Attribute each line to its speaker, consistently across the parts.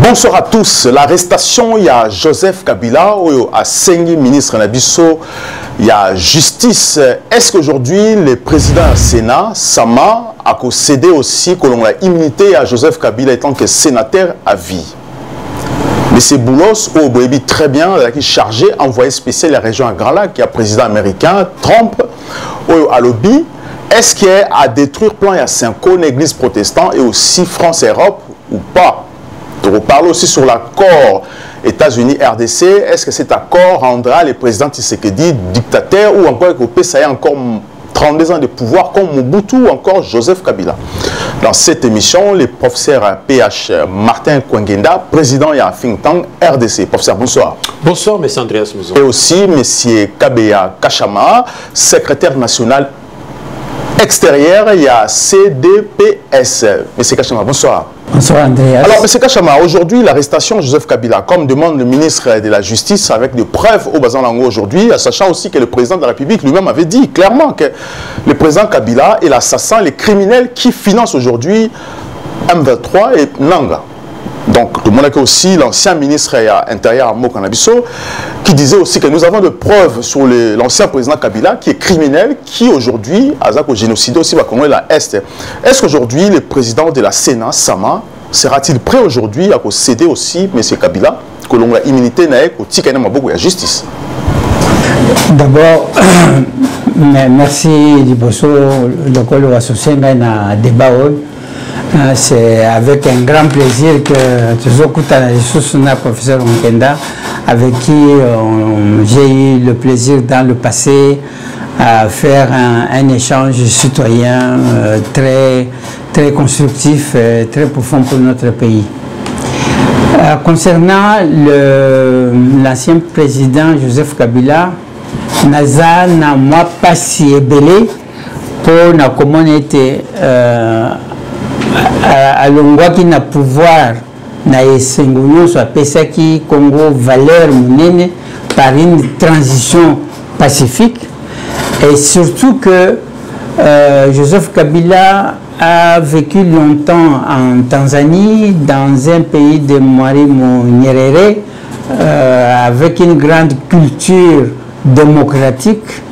Speaker 1: Bonsoir à tous. L'arrestation, il y a Joseph Kabila, à Sengi, ministre Nabiso, il y a justice. Est-ce qu'aujourd'hui, le président du Sénat, Sama, a concédé aussi que l'on a immunité à Joseph Kabila étant que sénateur à vie? Mais c'est Boulos, au Boébi, très bien, qui est chargé, envoyé spécial à la région à Grand Lac, qui est président américain, Trump, à lobby. Est-ce qu'il y a à détruire plan il y a 5 églises protestantes et aussi France-Europe ou pas? On parle aussi sur l'accord États-Unis-RDC. Est-ce que cet accord rendra le président Tshisekedi dictateur ou encore que ça y a encore 32 ans de pouvoir comme Mobutu ou encore Joseph Kabila? Dans cette émission, le professeur PH Martin Kwengenda, président de la think tank RDC. Professeur, bonsoir.
Speaker 2: Bonsoir, M. Andreas Maison.
Speaker 1: Et aussi M. Kabeya Kachama, secrétaire national extérieur, il y a CDPS. M. Kachama, bonsoir.
Speaker 3: Bonsoir Andreas.
Speaker 1: Alors, M. Kachama, aujourd'hui, l'arrestation de Joseph Kabila, comme demande le ministre de la Justice, avec des preuves au Bazan-Lango aujourd'hui, sachant aussi que le président de la République lui-même avait dit clairement que le président Kabila est l'assassin, les criminels qui financent aujourd'hui M23 et Nanga. Donc, tout le monde a aussi l'ancien ministre intérieur Moko Nabiso qui disait aussi que nous avons des preuves sur l'ancien président Kabila qui est criminel, qui aujourd'hui a génocidé aussi Congo et la Est. Est-ce qu'aujourd'hui, le président de la Sénat, Sama, sera-t-il prêt aujourd'hui à céder aussi M. Kabila, que l'on a immunité au Tikana Maboko et la justice?
Speaker 3: D'abord, merci Liboso, le col associé à un débat. C'est avec un grand plaisir que le professeur Nkenda, avec qui j'ai eu le plaisir dans le passé à faire un échange citoyen très constructif, très profond pour notre pays. Concernant l'ancien président Joseph Kabila, Naza n'a moi pas si ébélé pour la communauté à l'ongwa qui n'a pouvoir na esengo soit pesa qui Congo valeur monene par une transition pacifique et surtout que Joseph Kabila a vécu longtemps en Tanzanie dans un pays de Mwalimu Nyerere avec une grande culture démocratique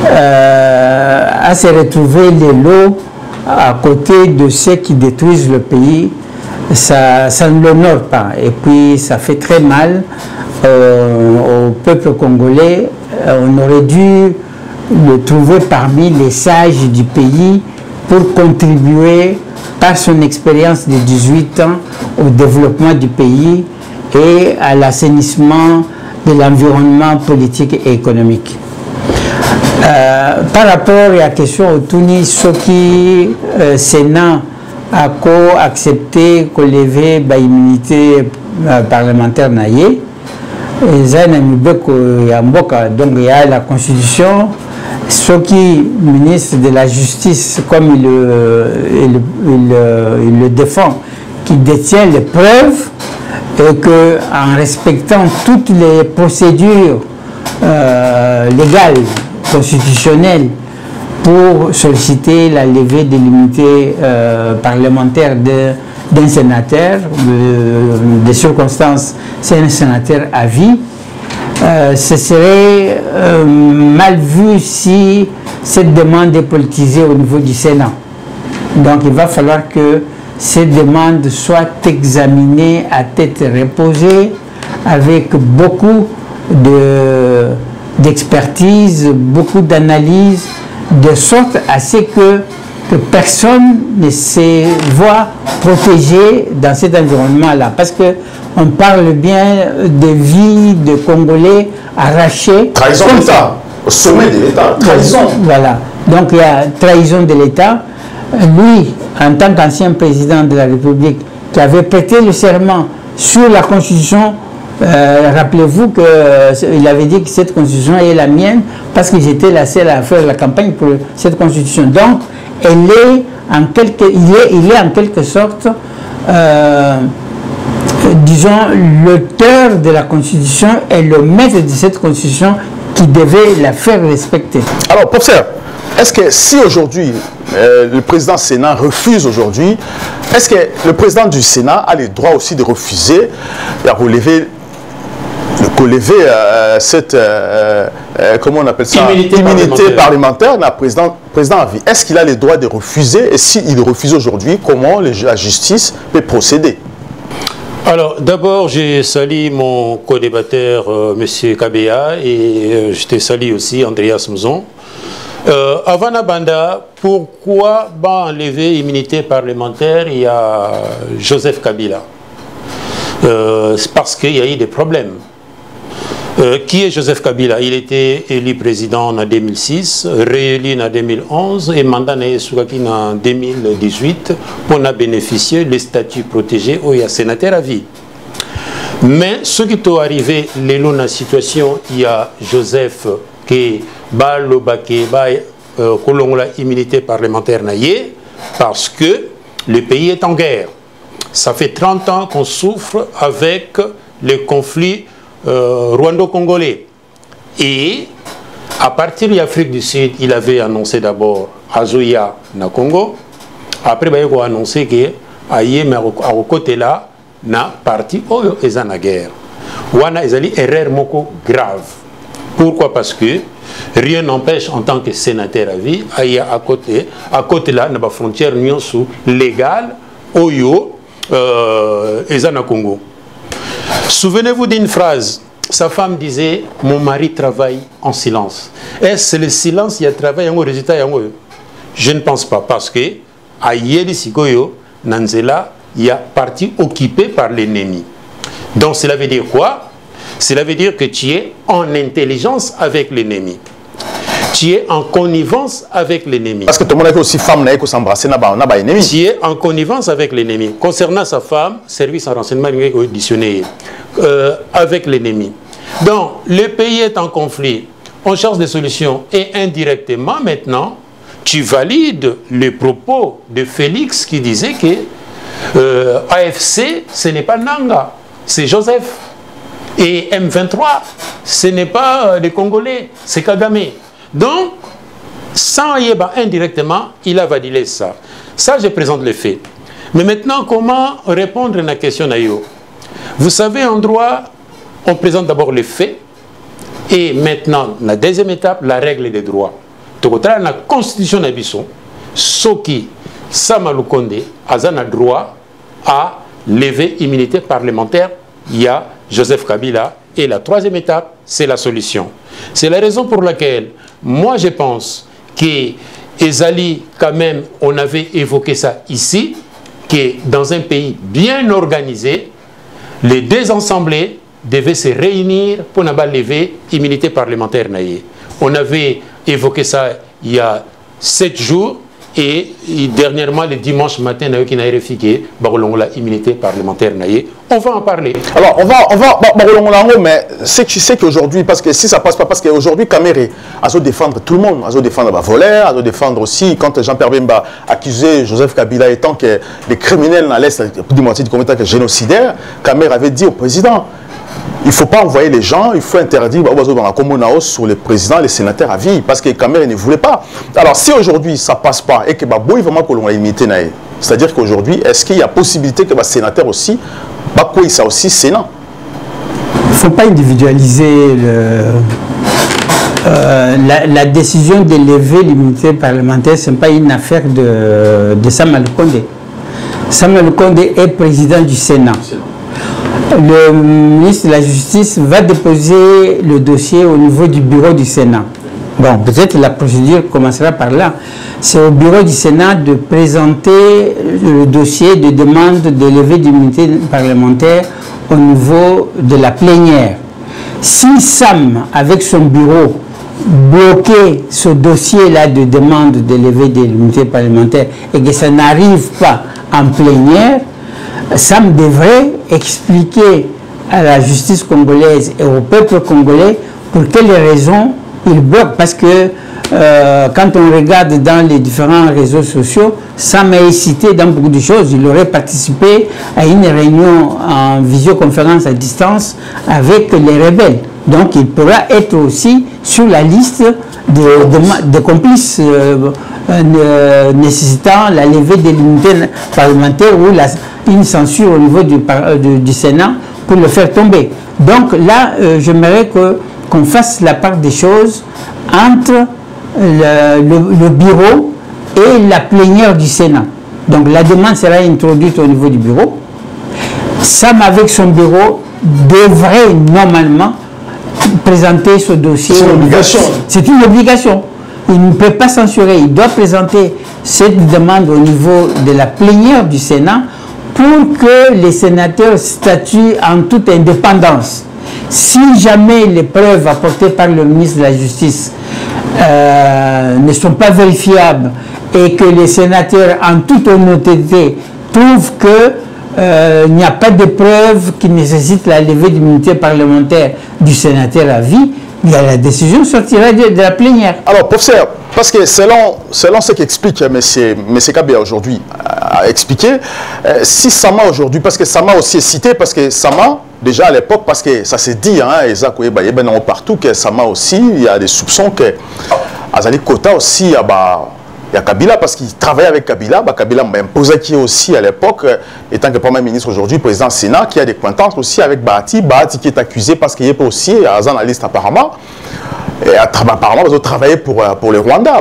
Speaker 3: à se retrouver les lots à côté de ceux qui détruisent le pays, ça ne l'honore pas. Et puis ça fait très mal au peuple congolais. On aurait dû le trouver parmi les sages du pays pour contribuer par son expérience de 18 ans au développement du pays et à l'assainissement de l'environnement politique et économique. Par rapport à la question au Tunis, ce qui Sénat a accepté de lever l'immunité parlementaire naïe, donc il y a la Constitution, ce qui ministre de la Justice, comme il le défend, qui détient les preuves et qu'en respectant toutes les procédures légales, constitutionnelle pour solliciter la levée de l'immunité parlementaire d'un sénateur, des circonstances, c'est un sénateur à vie. Ce serait mal vu si cette demande est politisée au niveau du Sénat. Donc il va falloir que cette demande soit examinée à tête reposée avec beaucoup d'expertise, beaucoup d'analyse, de sorte à ce que personne ne se voit protégé dans cet environnement-là. Parce qu'on parle bien de vie de Congolais arrachés.
Speaker 1: Trahison de l'État, au sommet de l'État, trahison.
Speaker 3: Voilà, donc il y a trahison de l'État. Lui, en tant qu'ancien président de la République, qui avait prêté le serment sur la Constitution, rappelez-vous qu'il avait dit que cette constitution est la mienne parce que j'étais la seule à faire la campagne pour cette constitution. Donc, il est en quelque sorte, disons, l'auteur de la constitution et le maître de cette constitution qui devait la faire respecter.
Speaker 1: Alors, professeur, est-ce que si aujourd'hui le président du Sénat refuse aujourd'hui. Est-ce que le président du Sénat a le droit aussi de refuser et à relever cette, comment on appelle ça, immunité parlementaire d'un président à vie? Est-ce qu'il a le droit de refuser? Et s'il refuse aujourd'hui, comment la justice peut procéder?
Speaker 2: Alors, d'abord, j'ai salué mon co-débatteur, M. Kabea, et je te salue aussi, Andreas Mouzon. Avant la banda, pourquoi enlever l'immunité parlementaire? Il y a Joseph Kabila. C'est parce qu'il y a eu des problèmes. Qui est Joseph Kabila? Il était élu président en 2006, réélu en 2011 et mandat en 2018 pour bénéficier du statut protégé où il y a sénateur à vie. Mais ce qui est arrivé, dans la situation, il y a Joseph qui a l'immunité parlementaire parce que le pays est en guerre. Ça fait 30 ans qu'on souffre avec les conflits rwando-congolais. Et à partir de l'Afrique du Sud, il avait annoncé d'abord Azoya na Congo. Après, il a annoncé que Aïe, mais à côté là, na parti Oyo est en guerre. Wana est une erreur moko grave. Pourquoi? Parce que rien n'empêche en tant que sénateur à vie, Aïe à côté là, na ba frontière union sous légale Oyo est en Congo. Souvenez-vous d'une phrase, sa femme disait « Mon mari travaille en silence ». Est-ce le silence qui a travaillé en résultat? Je ne pense pas, parce que à Yeli Sikoyo, Nanzela, il y a partie occupée par l'ennemi. Donc cela veut dire quoi? Cela veut dire que tu es en intelligence avec l'ennemi. Tu es en connivence avec l'ennemi. Parce que tout le monde a aussi femme qui s'embrasser n'a ennemi. Tu es en connivence avec l'ennemi. Concernant sa femme, service en renseignement auditionné avec l'ennemi. Donc, le pays est en conflit. On cherche des solutions. Et indirectement, maintenant, tu valides les propos de Félix qui disait que AFC, ce n'est pas Nanga, c'est Joseph. Et M23, ce n'est pas les Congolais, c'est Kagame. Donc, sans Yéba indirectement, il a validé ça. Ça, je présente les faits. Mais maintenant, comment répondre à la question Nayo? Vous savez, en droit, on présente d'abord les faits. Et maintenant, la deuxième étape, la règle des droits. Donc, dans la constitution d'Abisson, Soki Samalukonde a droit à lever l'immunité parlementaire. Il y a Joseph Kabila. Et la troisième étape, c'est la solution. C'est la raison pour laquelle moi je pense que Ezali, quand même, on avait évoqué ça ici, que dans un pays bien organisé, les deux assemblées devaient se réunir pour lever l'immunité parlementaire. On avait évoqué ça il y a 7 jours. Et dernièrement, le dimanche matin, qui n'a réfiqué, l'immunité parlementaire. On va en parler.
Speaker 1: Alors, on va, mais c'est que tu sais qu'aujourd'hui, parce que si ça passe pas, parce qu'aujourd'hui, Kamere a défendre tout le monde, a défendre les voleurs, a défendre aussi, quand Jean-Pierre Bemba accusait Joseph Kabila étant que les criminels dans l'Est, du moitié du comité génocidaire, Kamere avait dit au président, il ne faut pas envoyer les gens, il faut interdire sur les présidents, les sénateurs à vie, parce que Kamere ne voulait pas. Alors, si aujourd'hui ça ne passe pas et que Baboui vraiment que l'on a imité, c'est-à-dire qu'aujourd'hui, est-ce qu'il y a possibilité que les sénateurs aussi, Bakoui ça aussi Sénat?
Speaker 3: Il ne faut pas individualiser la décision de lever l'immunité parlementaire, ce n'est pas une affaire de Samuel Konde. Samuel Konde est président du Sénat. Le ministre de la Justice va déposer le dossier au niveau du bureau du Sénat. Bon, peut-être la procédure commencera par là. C'est au bureau du Sénat de présenter le dossier de demande de levée d'immunité parlementaire au niveau de la plénière. Si Sam, avec son bureau, bloquait ce dossier-là de demande de levée de l'immunité parlementaire et que ça n'arrive pas en plénière, Sam devrait expliquer à la justice congolaise et au peuple congolais pour quelles raisons il bloque. Parce que quand on regarde dans les différents réseaux sociaux, ça m'a excité dans beaucoup de choses. Il aurait participé à une réunion en visioconférence à distance avec les rebelles. Donc il pourra être aussi sur la liste de complices nécessitant la levée de l'immunité parlementaire ou une censure au niveau du Sénat pour le faire tomber. Donc là, j'aimerais qu'on fasse la part des choses entre le bureau et la plénière du Sénat. Donc la demande sera introduite au niveau du bureau. Sam, avec son bureau, devrait normalement présenter ce dossier.
Speaker 1: C'est une obligation.
Speaker 3: C'est une obligation. Il ne peut pas censurer. Il doit présenter cette demande au niveau de la plénière du Sénat pour que les sénateurs statuent en toute indépendance. Si jamais les preuves apportées par le ministre de la Justice ne sont pas vérifiables et que les sénateurs, en toute honnêteté, trouvent qu'il n'y a pas de preuves qui nécessitent la levée d'immunité parlementaire du sénateur à vie, la décision sortira de la plénière.
Speaker 1: Alors, professeur, parce que selon ce qu'explique M. Kabila aujourd'hui, a expliqué, si Sama aujourd'hui, parce que Sama aussi est cité, parce que Sama, déjà à l'époque, parce que ça s'est dit, partout, que Sama aussi, il y a des soupçons que Azali Kota aussi, il y a Kabila, parce qu'il travaillait avec Kabila. Kabila m'a imposé qui est aussi à l'époque, étant que Premier ministre aujourd'hui, président du Sénat, qui a des acquaintances aussi avec Bahati. Bahati qui est accusé parce qu'il est aussi à la liste apparemment. Et apparemment, ils ont travaillé pour le Rwanda.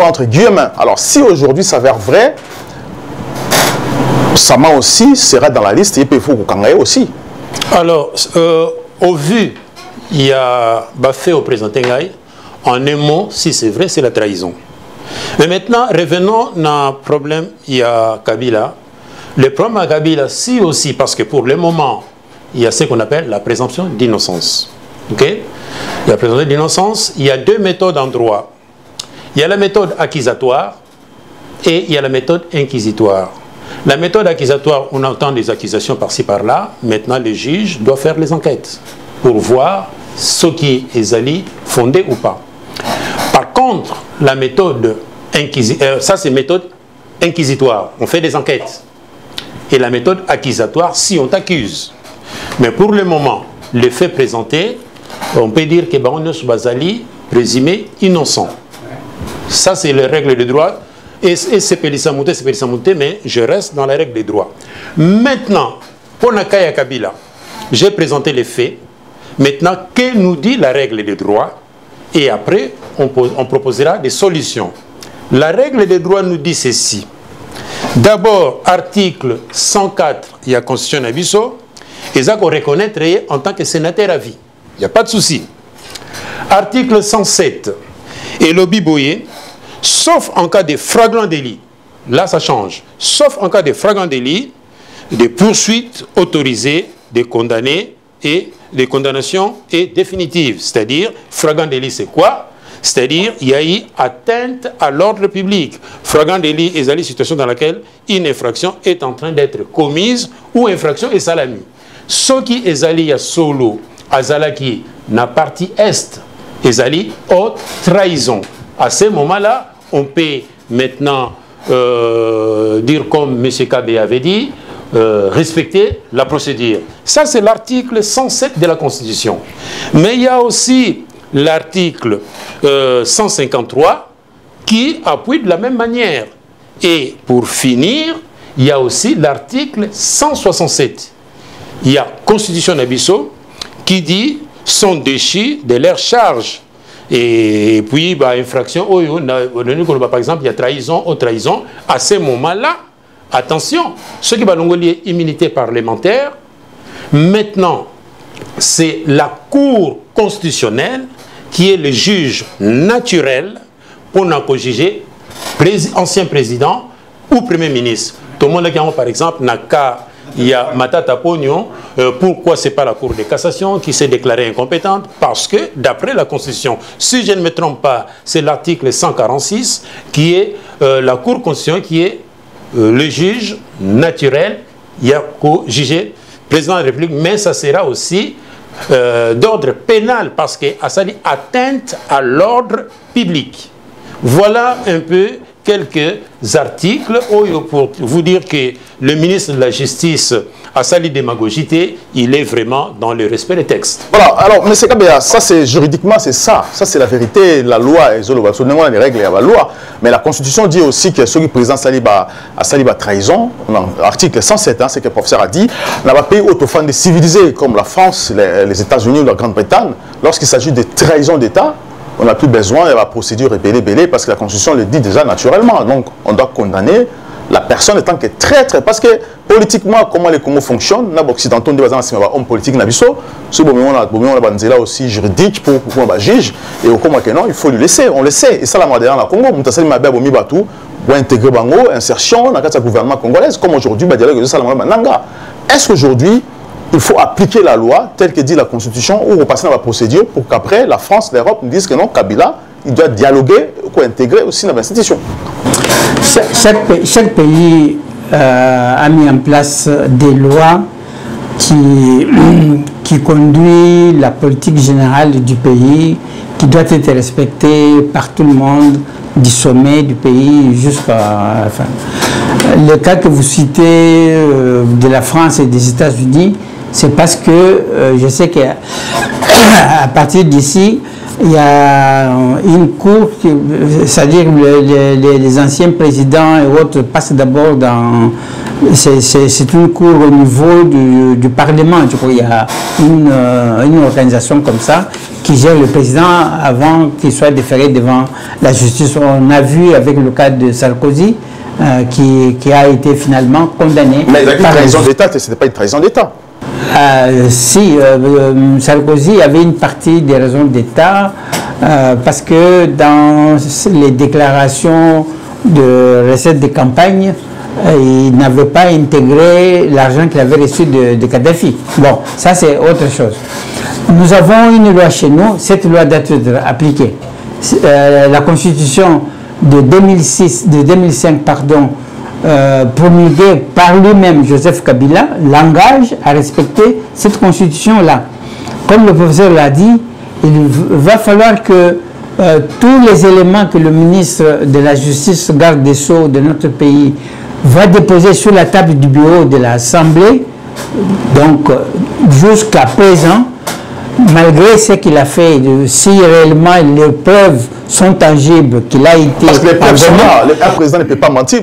Speaker 1: Entre guillemets. Alors si aujourd'hui ça s'avère vrai, Sama aussi sera dans la liste et il faut qu'on aussi.
Speaker 2: Alors, au vu, il y a Bafé au président Tengaï. En un mot, si c'est vrai, c'est la trahison. Mais maintenant, revenons à un problème, il y a Kabila. Le problème à Kabila, si aussi, parce que pour le moment, il y a ce qu'on appelle la présomption d'innocence. Okay? La présomption d'innocence, il y a deux méthodes en droit. Il y a la méthode accusatoire et il y a la méthode inquisitoire. La méthode accusatoire, on entend des accusations par-ci par-là. Maintenant, le juge doit faire les enquêtes pour voir ce qui est fondé ou pas. Par contre, la méthode ça c'est méthode inquisitoire, on fait des enquêtes. Et la méthode accusatoire, si on t'accuse. Mais pour le moment, les faits présentés, on peut dire que Baron Bazali présumé innocent. Ça c'est les règles de droit. Et c'est Pélissamouté, mais je reste dans la règle des droits. Maintenant, pour Nakaya Kabila, j'ai présenté les faits. Maintenant, que nous dit la règle des droits? Et après, on proposera des solutions. La règle des droits nous dit ceci. D'abord, article 104, il y a Constitution Nabiso, et ça qu'on reconnaîtrait en tant que sénateur à vie. Il n'y a pas de souci. Article 107, et lobby boyé, sauf en cas de flagrant délit. Là, ça change. Sauf en cas de flagrant délit, des poursuites autorisées, des condamnés et des condamnations et définitives. C'est-à-dire, flagrant délit, c'est quoi? C'est-à-dire, il y a eu atteinte à l'ordre public. Flagrant délit est la situation dans laquelle une infraction est en train d'être commise ou infraction est salami. Ce qui est allé à solo, à Zalaki, na partie est, est allé haute trahison. À ce moment-là, on peut maintenant dire comme M. Kabé avait dit, respecter la procédure. Ça, c'est l'article 107 de la Constitution. Mais il y a aussi l'article 153 qui appuie de la même manière. Et pour finir, il y a aussi l'article 167. Il y a Constitution Nabiso qui dit sont déchus de leur charge. Et puis, infraction, par exemple, il y a trahison ou trahison. À ce moment-là, attention, ce qui va lier immunité parlementaire, maintenant, c'est la Cour constitutionnelle qui est le juge naturel pour nous juger ancien président ou premier ministre. Tout le monde a par exemple, il y a Matata Pognon, pourquoi ce n'est pas la Cour de cassation qui s'est déclarée incompétente? Parce que, d'après la Constitution, si je ne me trompe pas, c'est l'article 146 qui est la Cour constitutionnelle qui est le juge naturel, il y a qu'au juger président de la République, mais ça sera aussi d'ordre pénal parce que ça dit atteinte à l'ordre public. Voilà un peu quelques articles pour vous dire que le ministre de la Justice a sali démagogité, il est vraiment dans le respect des textes. Voilà,
Speaker 1: alors, M. Kabea, ça c'est juridiquement, c'est ça. Ça c'est la vérité, la loi, les règles, il y a la loi. Mais la Constitution dit aussi que celui qui président a sali trahison. L'article 107, hein, c'est que le professeur a dit, on n'a pas pays autophone civilisés comme la France, les États-Unis ou la Grande-Bretagne, lorsqu'il s'agit de trahison d'État, on n'a plus besoin de la procédure répélée parce que la Constitution le dit déjà naturellement. Donc, on doit condamner la personne étant que traître. Parce que politiquement, comment les Congo fonctionnent, les Occidentaux, on a homme politique, on a aussi juridique pour un juge. Et au comment que non, il faut lui laisser. On le sait. Et ça, la moderne dans le Congo, on a intégré Bango, insertion dans le gouvernement congolais. Comme aujourd'hui, est-ce qu'aujourd'hui, il faut appliquer la loi telle que dit la Constitution ou repasser dans la procédure pour qu'après la France, l'Europe nous disent que non, Kabila, il doit dialoguer ou intégrer aussi dans l'institution.
Speaker 3: Chaque pays a mis en place des lois qui conduisent la politique générale du pays, qui doit être respectée par tout le monde, du sommet du pays jusqu'à... Enfin, le cas que vous citez de la France et des États-Unis, c'est parce que je sais qu'à partir d'ici, il y a une cour, c'est-à-dire les anciens présidents et autres passent d'abord dans... C'est une cour au niveau du Parlement. Je crois qu'il y a une organisation comme ça qui gère le président avant qu'il soit déféré devant la justice. On a vu avec le cas de Sarkozy qui a été finalement condamné.
Speaker 1: Mais la trahison d'État, ce n'était pas une trahison d'État.
Speaker 3: Si, Sarkozy avait une partie des raisons d'État parce que dans les déclarations de recettes de campagne, il n'avait pas intégré l'argent qu'il avait reçu de Kadhafi. Bon, ça c'est autre chose. Nous avons une loi chez nous, cette loi doit être appliquée. La Constitution de 2005, pardon, promulguée par lui-même, Joseph Kabila, l'engage à respecter cette constitution-là. Comme le professeur l'a dit, il va falloir que tous les éléments que le ministre de la Justice, garde des Sceaux de notre pays, va déposer sur la table du bureau de l'Assemblée, donc jusqu'à présent, malgré ce qu'il a fait, si réellement les preuves sont tangibles, qu'il a été...
Speaker 1: Parce que les preuves sont là, le président ne peut pas mentir.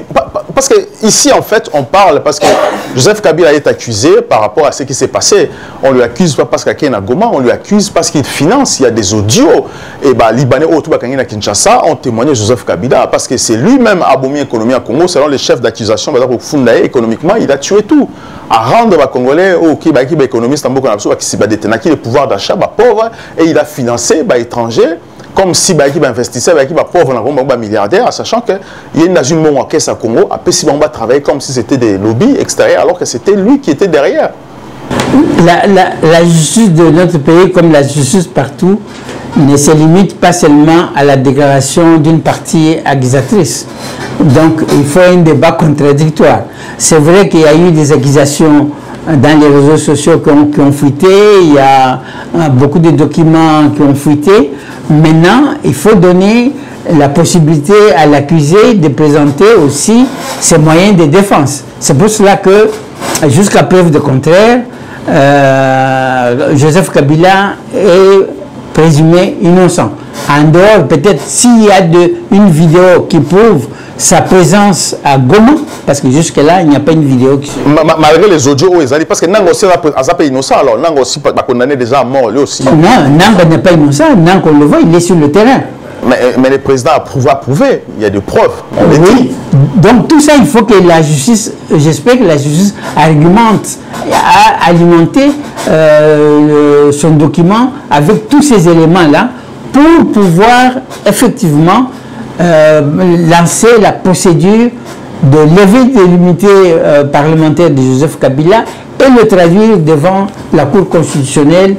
Speaker 1: Parce que ici, en fait, on parle parce que Joseph Kabila est accusé par rapport à ce qui s'est passé. On lui accuse pas parce qu'il y a Goma, on lui accuse parce qu'il finance, il y a des audios. Et bah, Libanais autour de Kinshasa ont témoigné Joseph Kabila parce que c'est lui-même abomi l'économie à Congo, selon les chefs d'accusation, économiquement, il a tué tout. À rendre les Congolais, qui économiste, qui le pouvoir d'achat, pauvre, et il a financé les étrangers. Comme si il investissait, il va pauvre, un milliardaire, sachant qu'il y a une nation qui à Congo, après si on va travailler comme si c'était des lobbies extérieurs, alors que c'était lui qui était derrière.
Speaker 3: La justice de notre pays, comme la justice partout, ne se limite pas seulement à la déclaration d'une partie accusatrice. Donc il faut un débat contradictoire. C'est vrai qu'il y a eu des accusations dans les réseaux sociaux qui ont fuité, il y a beaucoup de documents qui ont fuité. Maintenant, il faut donner la possibilité à l'accusé de présenter aussi ses moyens de défense. C'est pour cela que, jusqu'à preuve de contraire, Joseph Kabila est présumé innocent. En dehors, peut-être s'il y a une vidéo qui prouve sa présence à Goma, parce que jusque-là, il n'y a pas une vidéo qui...
Speaker 1: Malgré les audios, parce que Nang aussi est innocent, alors Nang aussi pas condamné déjà à mort, lui aussi.
Speaker 3: Non, Nang n'est pas innocent, Nang, on le voit, il est sur le terrain.
Speaker 1: Mais le président a prouvé, il y a des preuves.
Speaker 3: Oui, donc tout ça, il faut que la justice, j'espère que la justice argumente, a alimenté son document avec tous ces éléments-là pour pouvoir effectivement lancer la procédure de levée de l'immunité parlementaire de Joseph Kabila et le traduire devant la Cour constitutionnelle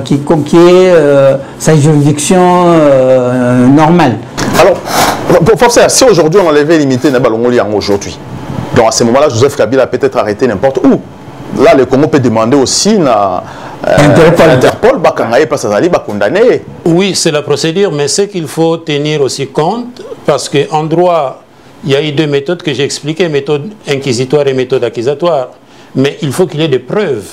Speaker 3: qui est sa juridiction normale.
Speaker 1: Alors, pour ça, si aujourd'hui on a levé l'immunité aujourd'hui, donc à ce moment-là, Joseph Kabila a peut-être arrêté n'importe où. là, le Congo peut demander aussi Interpol, condamné.
Speaker 2: Oui, c'est la procédure, mais ce qu'il faut tenir aussi compte, parce qu'en droit, il y a eu deux méthodes que j'ai expliquées, méthode inquisitoire et méthode accusatoire. Mais il faut qu'il y ait des preuves.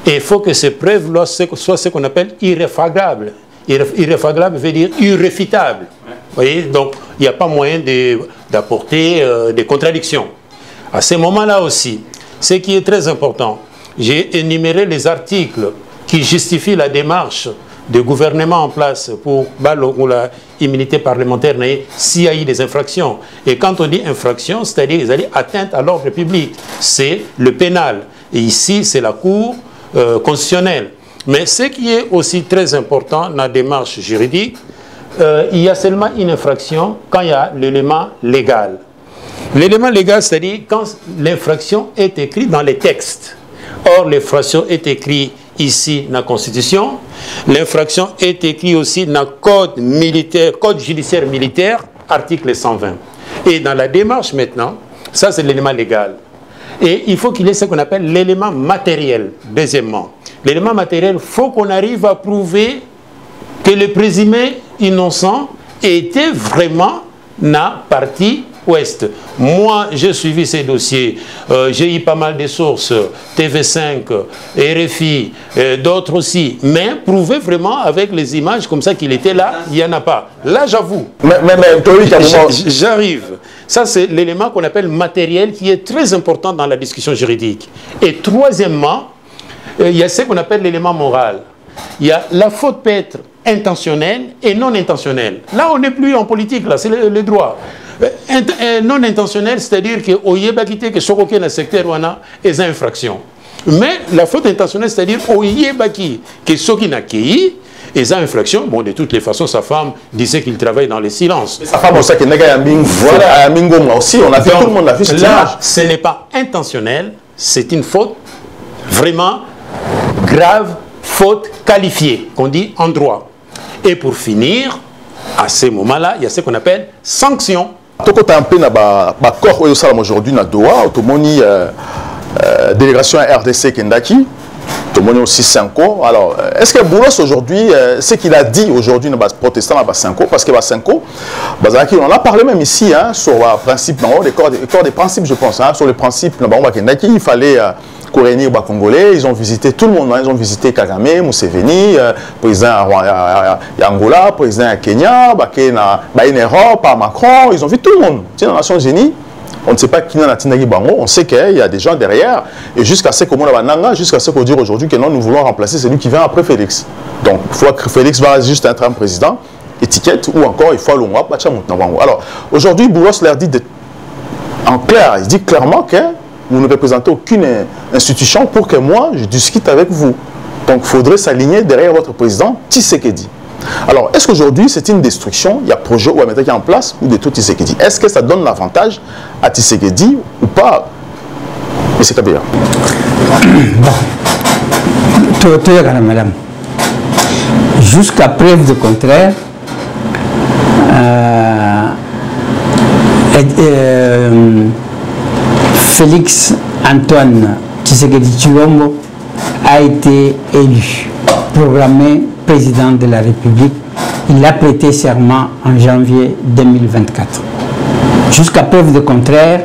Speaker 2: Et il faut que ces preuves soient ce qu'on appelle irréfragables. Irréfragable veut dire irréfutable. Vous voyez, donc il n'y a pas moyen d'apporter des contradictions. À ce moment-là aussi, ce qui est très important, j'ai énuméré les articles qui justifient la démarche du gouvernement en place pour la immunité parlementaire s'il y a eu des infractions. Et quand on dit infraction, c'est-à-dire qu'ils allaient atteinte à l'ordre public, c'est le pénal. Et ici, c'est la Cour constitutionnelle. Mais ce qui est aussi très important dans la démarche juridique, il y a seulement une infraction quand il y a l'élément légal. L'élément légal, c'est-à-dire quand l'infraction est écrite dans les textes. Or, l'infraction est écrite ici dans la Constitution. L'infraction est écrite aussi dans le Code judiciaire militaire, article 120. Et dans la démarche maintenant, ça c'est l'élément légal. Et il faut qu'il y ait ce qu'on appelle l'élément matériel, deuxièmement. L'élément matériel, il faut qu'on arrive à prouver que le présumé innocent était vraiment na partie ouest. Moi, j'ai suivi ces dossiers. J'ai eu pas mal de sources, TV5, RFI, d'autres aussi. Mais prouver vraiment avec les images comme ça qu'il était là, il n'y en a pas. Là, j'avoue. J'arrive. Ça, c'est l'élément qu'on appelle matériel qui est très important dans la discussion juridique. Et troisièmement, il y a ce qu'on appelle l'élément moral. Il y a la faute peut être intentionnelle et non intentionnelle. Là, on n'est plus en politique, là, c'est le droit. Non intentionnel, c'est-à-dire que Oyebakite, que Sokoke dans le secteur où on a des infractions. Mais la faute intentionnelle, c'est-à-dire Oyebaki, que Soki n'a qui des infractions. Bon, de toutes les façons, sa femme disait qu'il travaille dans le silence.
Speaker 1: Sa femme aussi, voilà. Aussi, on a vu, tout le monde l'a vu.
Speaker 2: Là, ce n'est pas intentionnel, c'est une faute vraiment grave, faute qualifiée, qu'on dit en droit. Et pour finir, à ce moment-là, il y a ce qu'on appelle sanction.
Speaker 1: Toko un peu na corps aujourd'hui na Doha, automoni délégation RDC Kendaki, automoni aussi Sanko. Alors, est-ce que Boulos aujourd'hui, ce qu'il a dit aujourd'hui dans les protestants à Sanko, parce que Sanko, on en a parlé même ici hein, sur le principe, les corps des principes, je pense, hein, sur le principe Kendaki, il fallait réunir les Congolais, ils ont visité tout le monde, hein, ils ont visité Kagame, Museveni, président Angola, président Kenya, en Europe, Macron, ils ont vu tout le monde. Dans les Nations Unies, on ne sait pas qui n'a Tinagi Bango, on sait qu'il y a des gens derrière, et jusqu'à ce qu'on dise aujourd'hui que non, nous voulons remplacer celui qui vient après Félix. Donc, il faut que Félix va juste être un président, étiquette, ou encore il faut aller au Alors, aujourd'hui, Boulos leur dit en clair, il dit clairement que vous ne représentez aucune institution pour que moi, je discute avec vous. Donc, il faudrait s'aligner derrière votre président, Tshisekedi. Alors, est-ce qu'aujourd'hui, c'est une destruction? Il y a un projet ou un méthode qui est en place ou de tout Tshisekedi. Est-ce que ça donne l'avantage à Tshisekedi ou pas? Mais c'est Kabila.
Speaker 3: Bon. Madame. Jusqu'à preuve du contraire, Félix Antoine Tshisekedi Tshilombo a été élu, programmé président de la République. Il a prêté serment en janvier 2024. Jusqu'à preuve du contraire,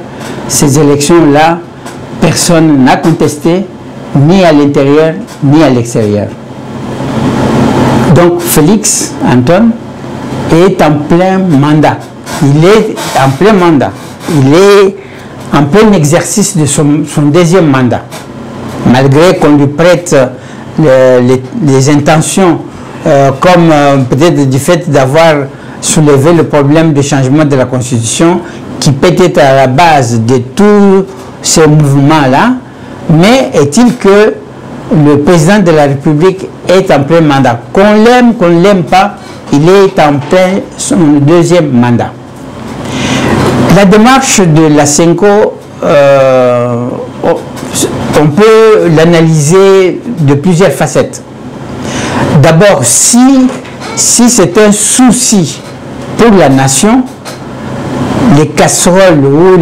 Speaker 3: ces élections-là, personne n'a contesté, ni à l'intérieur, ni à l'extérieur. Donc Félix Antoine est en plein mandat. Il est en plein mandat. Il est en plein exercice de son deuxième mandat. Malgré qu'on lui prête les intentions, comme peut-être du fait d'avoir soulevé le problème du changement de la Constitution, qui peut être à la base de tous ces mouvements-là, mais est-il que le président de la République est en plein mandat. Qu'on l'aime, qu'on ne l'aime pas, il est en plein son deuxième mandat. La démarche de la Senko, on peut l'analyser de plusieurs facettes. D'abord, si c'est un souci pour la nation, les casseroles ou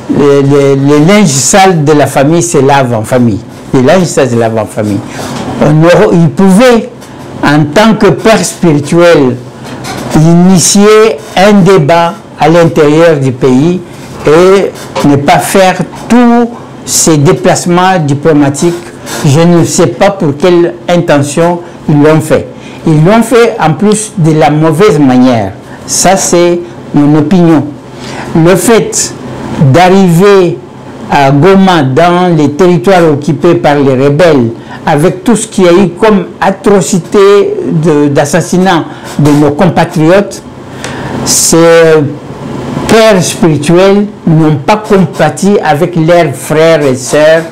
Speaker 3: les linges sales de la famille se lavent en famille. Les linges sales se lavent en famille. Il pouvait, en tant que père spirituel, initier un débat à l'intérieur du pays et ne pas faire tous ces déplacements diplomatiques. Je ne sais pas pour quelle intention ils l'ont fait. Ils l'ont fait en plus de la mauvaise manière. Ça, c'est mon opinion. Le fait d'arriver à Goma, dans les territoires occupés par les rebelles, avec tout ce qu'il y a eu comme atrocité d'assassinat de nos compatriotes, ces pères spirituels n'ont pas compati avec leurs frères et sœurs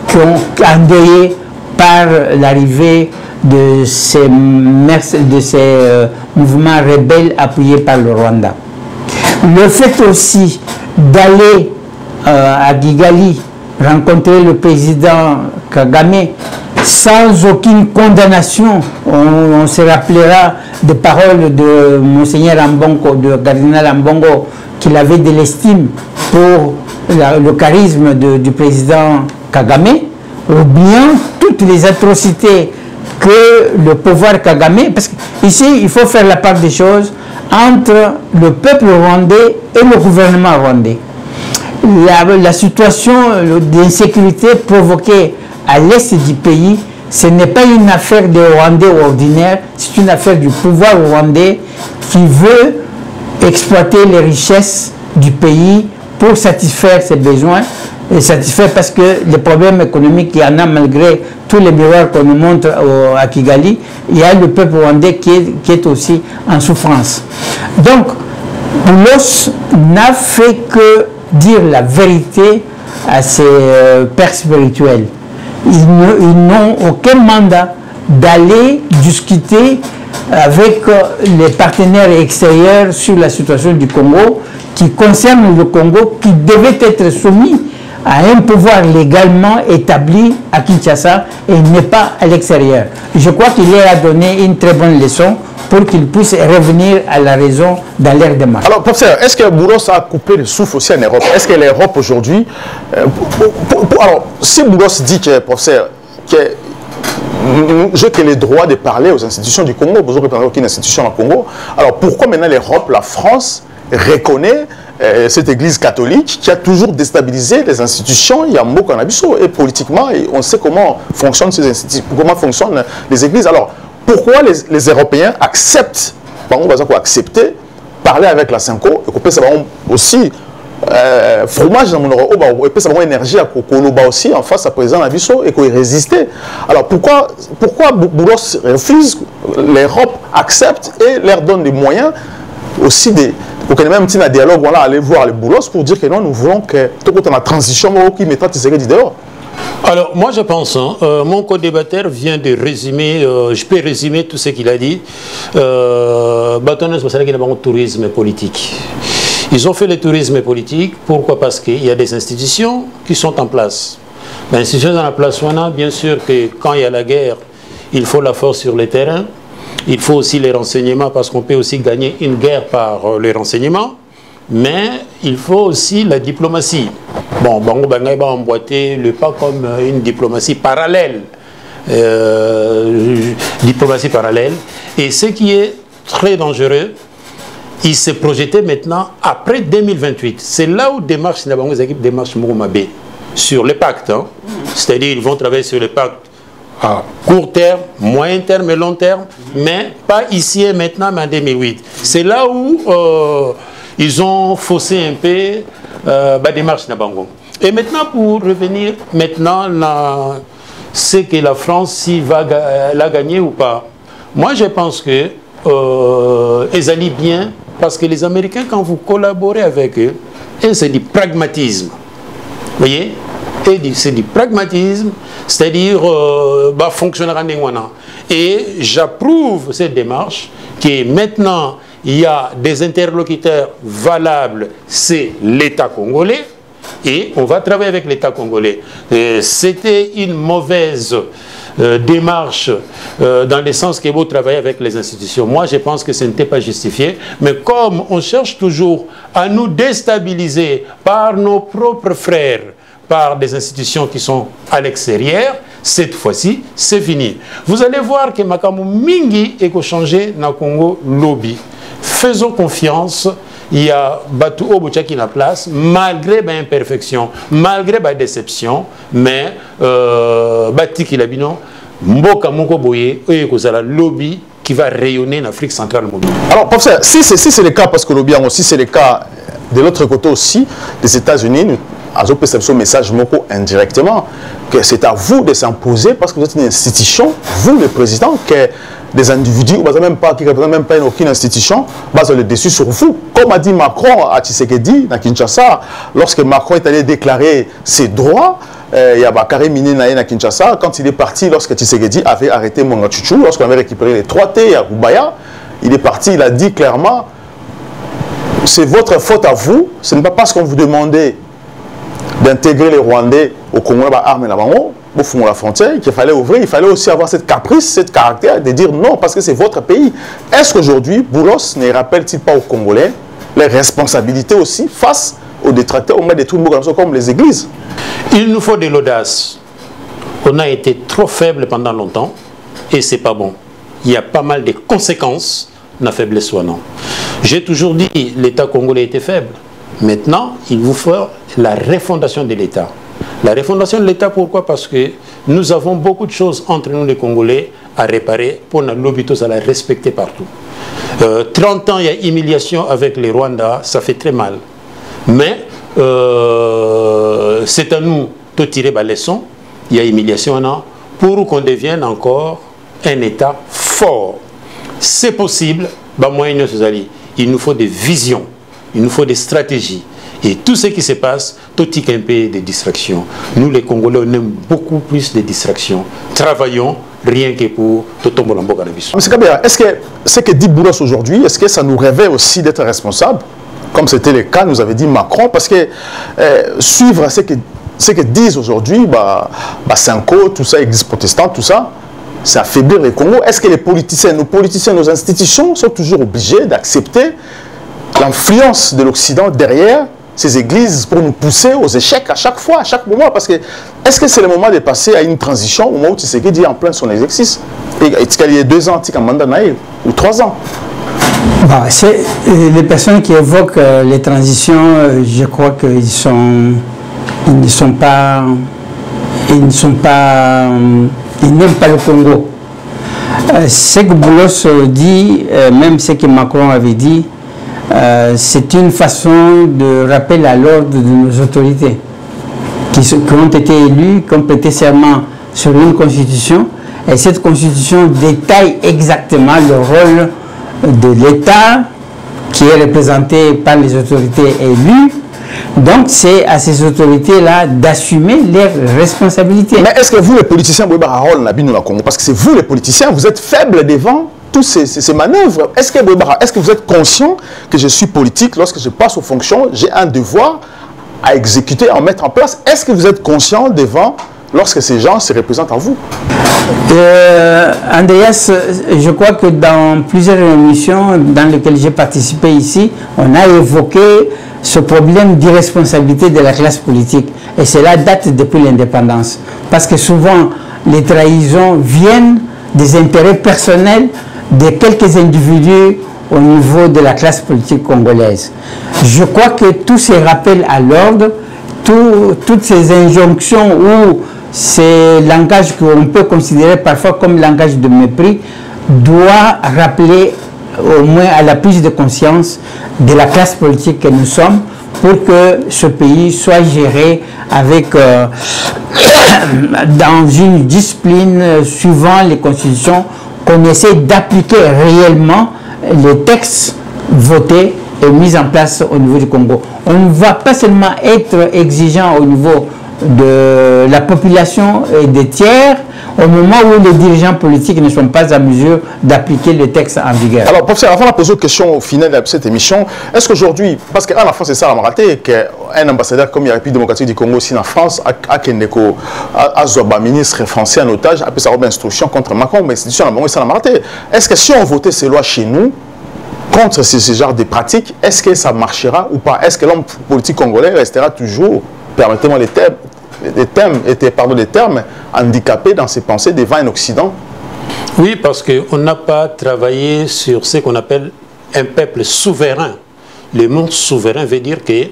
Speaker 3: qui ont endeuillé par l'arrivée de ces mouvements rebelles appuyés par le Rwanda. Le fait aussi d'aller à Kigali rencontrer le président Kagame sans aucune condamnation. On se rappellera des paroles de Monseigneur Ambongo, de cardinal Ambongo, qu'il avait de l'estime pour le charisme du président Kagame, ou bien toutes les atrocités que le pouvoir Kagame, parce qu'ici il faut faire la part des choses entre le peuple rwandais et le gouvernement rwandais. La situation d'insécurité provoquée à l'est du pays, ce n'est pas une affaire des Rwandais ordinaires, c'est une affaire du pouvoir rwandais qui veut exploiter les richesses du pays pour satisfaire ses besoins, et satisfaire parce que les problèmes économiques qu'il y en a malgré tous les miroirs qu'on nous montre à Kigali, il y a le peuple rwandais qui est aussi en souffrance. Donc, Boulos n'a fait que dire la vérité à ses pères spirituels. Ils n'ont aucun mandat d'aller discuter avec les partenaires extérieurs sur la situation du Congo qui concerne le Congo, qui devait être soumis à un pouvoir légalement établi à Kinshasa et n'est pas à l'extérieur. Je crois qu'il leur a donné une très bonne leçon pour qu'ils puissent revenir à la raison dans leur démarche. Alors,
Speaker 1: professeur, est-ce que Boulos a coupé le souffle aussi en Europe? Est-ce que l'Europe aujourd'hui... alors, si Boulos dit que, professeur, que j'ai que le droit de parler aux institutions du Congo, vous n'aurez pas aucune institution au Congo, alors pourquoi maintenant l'Europe, la France, reconnaît cette église catholique qui a toujours déstabilisé les institutions, il y a un mot qu'on a vu, et politiquement, et on sait comment fonctionnent ces institutions, comment fonctionnent les églises. Alors, pourquoi les Européens acceptent, accepter, parler avec la Cinco, et qu'on ça va aussi fromage dans mon et puis ça va énergie à Kokoloba aussi en face à président Nabiso et qu'on résister. Alors pourquoi Boulos refuse, l'Europe accepte et leur donne des moyens aussi pour qu'il y ait même un petit dialogue, voilà, aller voir les Boulos pour dire que non, nous voulons que tout le temps la transition qui mettra Tshisekedi dehors.
Speaker 2: Alors, moi je pense, mon co-débatteur vient de résumer, je peux résumer tout ce qu'il a dit. Bâtonneuse, c'est qu'il y a un tourisme politique. Ils ont fait le tourisme politique, pourquoi? Parce qu'il y a des institutions qui sont en place. Les institutions sont en place, bien sûr que quand il y a la guerre, il faut la force sur le terrain. Il faut aussi les renseignements parce qu'on peut aussi gagner une guerre par les renseignements. Mais il faut aussi la diplomatie. Bon, Bango Bangay va emboîter le pas comme une diplomatie parallèle. Diplomatie parallèle. Et ce qui est très dangereux, il s'est projeté maintenant après 2028. C'est là où démarche Mouroumabé sur le pacte. Hein. C'est-à-dire qu'ils vont travailler sur le pacte à court terme, moyen terme et long terme, mais pas ici et maintenant, mais en 2008. C'est là où ils ont faussé un peu la démarche Nabango. Et maintenant, pour revenir maintenant c'est que la France, s'il va la gagner ou pas. Moi, je pense que ils allient bien, parce que les Américains, quand vous collaborez avec eux, c'est du pragmatisme. Vous voyez? C'est du pragmatisme, c'est-à-dire fonctionnera. Et j'approuve cette démarche, qui maintenant, il y a des interlocuteurs valables, c'est l'État congolais. et on va travailler avec l'État congolais. C'était une mauvaise démarche dans le sens qu'il faut travailler avec les institutions. Moi, je pense que ce n'était pas justifié, mais comme on cherche toujours à nous déstabiliser par nos propres frères, par des institutions qui sont à l'extérieur, cette fois-ci, c'est fini. Vous allez voir que Makamou Mingi est changé dans le Congo lobby. Faisons confiance. Il y a Batou Obucha qui est en place, malgré les imperfections, malgré les déceptions, mais Bati Kilabino, Mboka Moko Boye, le lobby qui va rayonner en Afrique centrale mobile.
Speaker 1: Alors, professeur, si c'est le cas, parce que le lobby aussi, c'est le cas de l'autre côté aussi, des États-Unis, à ce message Moko indirectement, que c'est à vous de s'imposer parce que vous êtes une institution, vous le président, que des individus, qui ne représentent même pas aucune institution, basent le dessus sur vous. Comme a dit Macron à Tshisekedi, dans Kinshasa, lorsque Macron est allé déclarer ses droits, il y a Bakary Mine à Kinshasa, quand il est parti, lorsque Tshisekedi avait arrêté Monga Tchouchou, lorsqu'on avait récupéré les 3T à Boubaya, il est parti, il a dit clairement, c'est votre faute à vous, ce n'est pas parce qu'on vous demandait d'intégrer les Rwandais au Congo, armes là-bas, au fond de la frontière, qu'il fallait ouvrir, il fallait aussi avoir cette caprice, cette caractère de dire non, parce que c'est votre pays. Est-ce qu'aujourd'hui, Boulos ne rappelle-t-il pas aux Congolais les responsabilités aussi face aux détracteurs, au moins des trucs comme les églises?
Speaker 2: Il nous faut de l'audace. On a été trop faible pendant longtemps et c'est pas bon. Il y a pas mal de conséquences de la faiblesse ou non. J'ai toujours dit que l'État congolais était faible. Maintenant, il vous faut la refondation de l'État. La refondation de l'État, pourquoi? Parce que nous avons beaucoup de choses entre nous les Congolais à réparer pour nos l'hôpital à la respecter partout. 30 ans, il y a humiliation avec les Rwandais, ça fait très mal. Mais c'est à nous de tirer la leçon, il y a humiliation pour qu'on devienne encore un État fort. C'est possible, il nous faut des visions, il nous faut des stratégies. Et tout ce qui se passe, tout est un peu de distractions. Nous, les Congolais, on aime beaucoup plus de distractions. Travaillons rien que pour tout tomber en boca de vie.
Speaker 1: M. Kabila, est-ce que ce que dit Boulos aujourd'hui, est-ce que ça nous réveille aussi d'être responsables, comme c'était le cas, nous avait dit Macron, parce que suivre ce que disent aujourd'hui, Sanko, tout ça, Église protestante, tout ça, c'est affaiblir le Congo. Est-ce que les politiciens, nos institutions sont toujours obligés d'accepter l'influence de l'Occident derrière ces églises pour nous pousser aux échecs à chaque fois, à chaque moment? Parce que est-ce que c'est le moment de passer à une transition au moment où Tshisekedi est en plein son exercice? Est-ce qu'il y a 2 ans, ou 3 ans?
Speaker 3: Les personnes qui évoquent les transitions, je crois qu'ils n'aiment pas le Congo. Ce que Boulos dit, même ce que Macron avait dit, c'est une façon de rappel à l'ordre de nos autorités qui ont été élues, qui ont prêté serment sur une constitution, et cette constitution détaille exactement le rôle de l'État qui est représenté par les autorités élues. Donc c'est à ces autorités-là d'assumer leurs responsabilités.
Speaker 1: Mais est-ce que vous, les politiciens, parce que c'est vous les politiciens, vous êtes faibles devant toutes ces manœuvres? Est-ce que vous êtes conscient que je suis politique, lorsque je passe aux fonctions, j'ai un devoir à exécuter, à mettre en place? Est-ce que vous êtes conscient devant lorsque ces gens se représentent à vous?
Speaker 3: Andreas, je crois que dans plusieurs émissions dans lesquelles j'ai participé ici, on a évoqué ce problème d'irresponsabilité de la classe politique. Et cela date depuis l'indépendance. Parce que souvent, les trahisons viennent des intérêts personnels de quelques individus au niveau de la classe politique congolaise. Je crois que tous ces rappels à l'ordre, toutes ces injonctions ou ces langages qu'on peut considérer parfois comme langage de mépris, doit rappeler au moins à la prise de conscience de la classe politique que nous sommes pour que ce pays soit géré avec dans une discipline suivant les constitutions, qu'on essaie d'appliquer réellement les textes votés et mis en place au niveau du Congo. On ne va pas seulement être exigeant au niveau de la population et des tiers au moment où les dirigeants politiques ne sont pas en mesure d'appliquer le texte en vigueur.
Speaker 1: Alors, professeur, avant de poser une question au final de cette émission, est-ce qu'aujourd'hui, parce qu'à la France, c'est ça la raté, qu'un ambassadeur comme la République démocratique du Congo aussi en France, a un ministre français en otage, a pu savoir une instruction contre Macron, mais l'institution a raté. Est-ce que si on votait ces lois chez nous, contre ce genre de pratiques, est-ce que ça marchera ou pas? Est-ce que l'homme politique congolais restera toujours, permettez-moi les termes, handicapé dans ses pensées devant un Occident?
Speaker 2: Oui, parce qu'on n'a pas travaillé sur ce qu'on appelle un peuple souverain. Le mot souverain veut dire que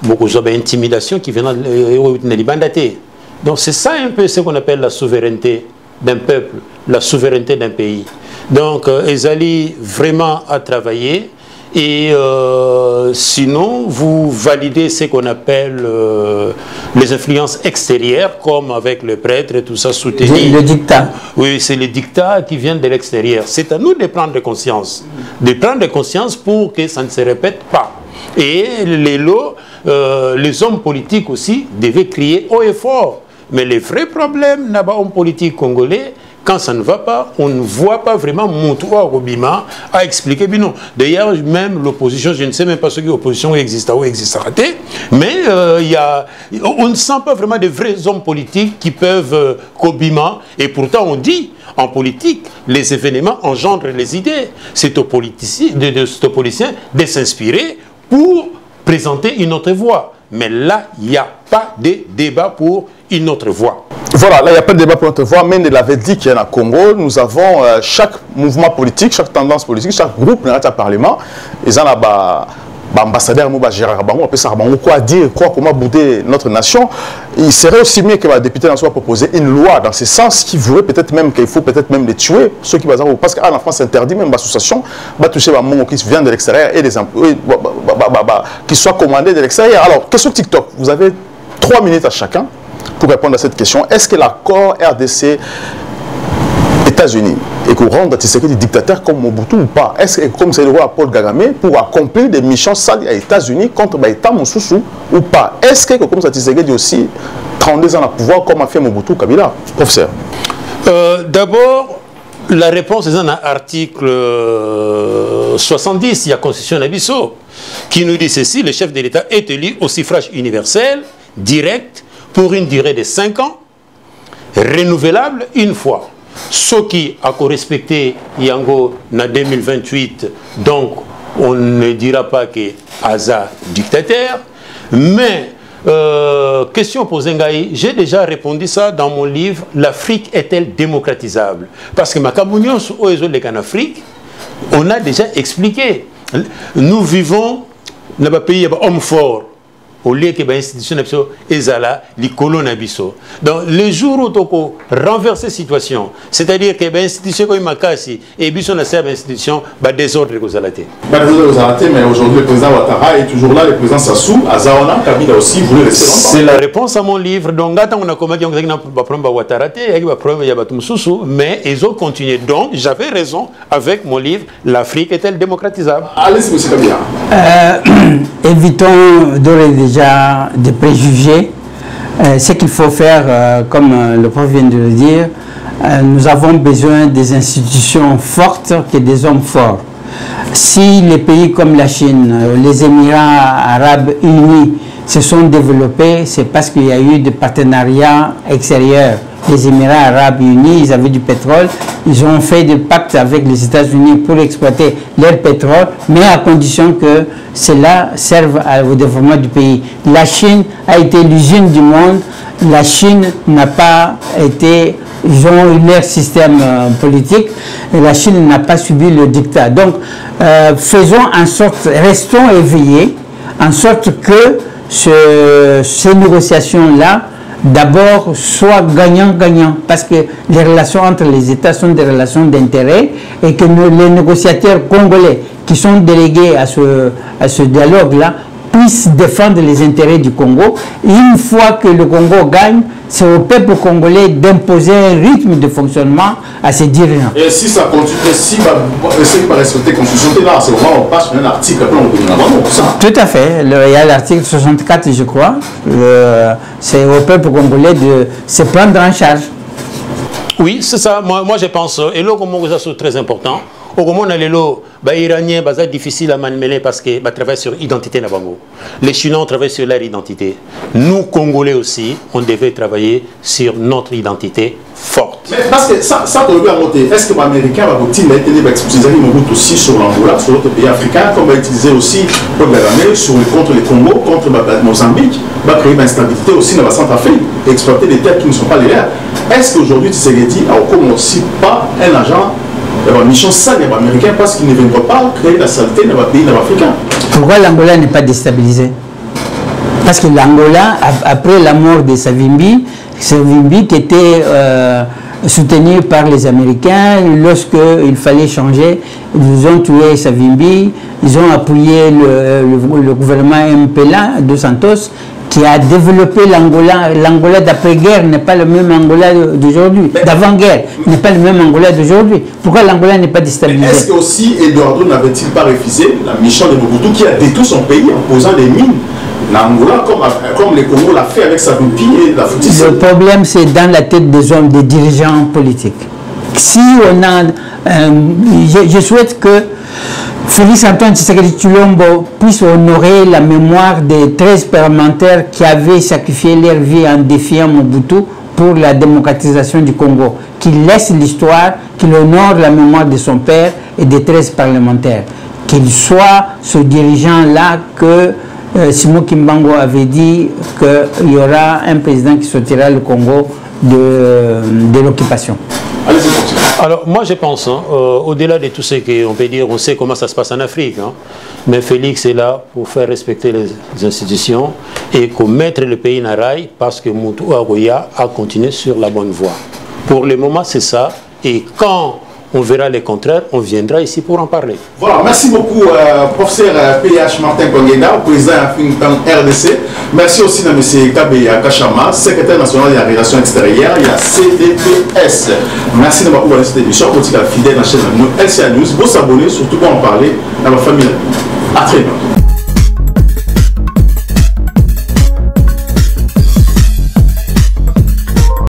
Speaker 2: beaucoup d'intimidation qui vient de bandater. Donc c'est ça un peu ce qu'on appelle la souveraineté d'un peuple, la souveraineté d'un pays. Donc Ezali vraiment à travailler et sinon vous validez ce qu'on appelle les influences extérieures comme avec le prêtre et tout ça soutenu.
Speaker 3: Le dictat.
Speaker 2: Oui, c'est le dictat qui vient de l'extérieur. C'est à nous de prendre conscience. De prendre conscience pour que ça ne se répète pas. Et les hommes politiques aussi devaient crier haut et fort. Mais le vrai problème n'a pas homme politique congolais. Quand ça ne va pas, on ne voit pas vraiment Moutoua Robima à expliquer. Mais non. D'ailleurs, même l'opposition, je ne sais même pas ce que l'opposition existe ou existe raté, mais on ne sent pas vraiment de vrais hommes politiques qui peuvent Kobima. Et pourtant, on dit, en politique, les événements engendrent les idées. C'est aux politiciens de s'inspirer pour présenter une autre voie. Mais là, il n'y a pas de débat pour une autre voie.
Speaker 1: Voilà, là, il n'y a pas de débat pour notre voix. Mende l'avait dit qu'il y a au Congo, nous avons chaque mouvement politique, chaque tendance politique, chaque groupe dans le Parlement, ils ont ambassadeur Gérard Bango, quoi dire, comment bouder notre nation. Il serait aussi mieux que le député soit proposé une loi dans ce sens qui voudrait peut-être même qu'il faut peut-être même les tuer, ceux qui parce qu'en France c'est interdit même l'association va toucher les gens qui viennent de l'extérieur et les employés qui soient commandés de l'extérieur. Alors, question TikTok, vous avez 3 minutes à chacun pour répondre à cette question. Est-ce que l'accord RDC États-Unis et qu'on rende Tshisekedi dictateur comme Mobutu ou pas? Est-ce que comme c'est le roi Paul Kagame pour accomplir des missions sales aux États-Unis contre l'État Moussoussou ou pas? Est-ce que comme ça Tshisekedi aussi 32 ans à pouvoir comme a fait Mobutu Kabila? Professeur.
Speaker 2: D'abord, la réponse est dans l'article 70 de la Constitution d'Abisso qui nous dit ceci: le chef de l'État est élu au suffrage universel, direct, pour une durée de 5 ans, renouvelable une fois. Ce qui a respecté Yango en 2028, donc on ne dira pas que Aza dictateur, mais question posée, j'ai déjà répondu ça dans mon livre L'Afrique est-elle démocratisable? Parce que ma Cameroun en Afrique, on a déjà expliqué. Nous vivons dans un pays homme fort. Au lieu que l'institution est là, les colons n'abisso. Donc, le jour où on renverse la situation, c'est-à-dire que l'institution comme Makasi et l'institution va désordre les Zalaté.
Speaker 1: Mais aujourd'hui, le président Ouattara est toujours là, le président Sassou, Azaona, Kabila aussi, voulait rester longtemps.
Speaker 2: C'est la réponse à mon livre. Donc, on a commencé à Ouattara, mais ils ont continué. Donc, j'avais raison avec mon livre L'Afrique est-elle démocratisable?
Speaker 1: Allez-y, monsieur Kabila.
Speaker 3: Évitons déjà des préjugés. Ce qu'il faut faire, comme le prof vient de le dire, nous avons besoin des institutions fortes que des hommes forts. Si les pays comme la Chine, les Émirats arabes unis se sont développés, c'est parce qu'il y a eu des partenariats extérieurs. Les Émirats arabes unis, ils avaient du pétrole, ils ont fait des pactes avec les États-Unis pour exploiter leur pétrole, mais à condition que cela serve au développement du pays. La Chine a été l'usine du monde, la Chine n'a pas été, ils ont eu leur système politique, et la Chine n'a pas subi le dictat. Donc, faisons en sorte, restons éveillés, en sorte que ces négociations-là, d'abord, soit gagnant-gagnant, parce que les relations entre les États sont des relations d'intérêt et que les négociateurs congolais qui sont délégués à ce dialogue-là puisse défendre les intérêts du Congo. Et une fois que le Congo gagne, c'est au peuple congolais d'imposer un rythme de fonctionnement à ses dirigeants.
Speaker 1: Et si ça continue, si on va respecter la Constitution, là, c'est vraiment on passe sur un article, après on peut ça.
Speaker 3: Tout à fait. Il y a l'article 64, je crois. C'est au peuple congolais de se prendre en charge.
Speaker 2: Oui, c'est ça. Moi, je pense. Et là, comme c'est très important. Au moment où les Iraniens, c'est difficile à manipuler parce qu'ils travaillent sur l'identité. Les Chinois travaillent sur leur identité. Nous, Congolais aussi, on devait travailler sur notre identité forte.
Speaker 1: Mais parce que ça peut bien monter. Est-ce que les Américains vont utiliser aussi sur l'Angola, sur d'autres pays africains, comme va utiliser aussi contre le Congo, contre Mozambique, va créer une instabilité aussi dans la Centrafrique, exploiter des terres qui ne sont pas les leurs. Est-ce qu'aujourd'hui, Tshisekedi n'a aussi pas un agent? La mission sale des Américains parce qu'ils ne viennent pas créer la saleté dans les pays africains.
Speaker 3: Pourquoi l'Angola n'est pas déstabilisé? Parce que l'Angola, après la mort de Savimbi qui était soutenu par les Américains, lorsqu'il fallait changer, ils ont tué Savimbi, ils ont appuyé le gouvernement MPLA de Santos, qui a développé l'Angola. L'Angola d'après-guerre n'est pas le même Angola d'aujourd'hui. D'avant-guerre n'est pas le même Angola d'aujourd'hui. Pourquoi l'Angola n'est pas déstabilisé?
Speaker 1: Est-ce que aussi Eduardo n'avait-il pas refusé la mission de Mobutu qui a détruit son pays en posant des mines? L'Angola, comme le Congo l'a fait avec sa copie et la foutisse. Le
Speaker 3: problème, c'est dans la tête des hommes, des dirigeants politiques. Si on a... je souhaite que Félix Antoine Tshisekedi Tshilombo puisse honorer la mémoire des 13 parlementaires qui avaient sacrifié leur vie en défiant Mobutu pour la démocratisation du Congo, qu'il laisse l'histoire, qu'il honore la mémoire de son père et des 13 parlementaires, qu'il soit ce dirigeant-là que Simon Kimbangu avait dit qu'il y aura un président qui sortira le Congo de l'occupation.
Speaker 2: Alors moi je pense, au-delà de tout ce qu'on peut dire, on sait comment ça se passe en Afrique, hein, mais Félix est là pour faire respecter les institutions et pour mettre le pays en rail parce que Moutou Agoya a continué sur la bonne voie. Pour le moment c'est ça, et quand on verra le contraire, on viendra ici pour en parler.
Speaker 1: Voilà, merci beaucoup professeur PH Martin Kongeda, président RDC. Merci aussi à M. Kabeya Kachama, secrétaire national des relations extérieures, il y a CDPS. Merci de m'avoir parlé de cette émission, pour être fidèle à la chaîne LCA News. Vous vous abonnez, surtout pour en parler à la famille. À très bientôt.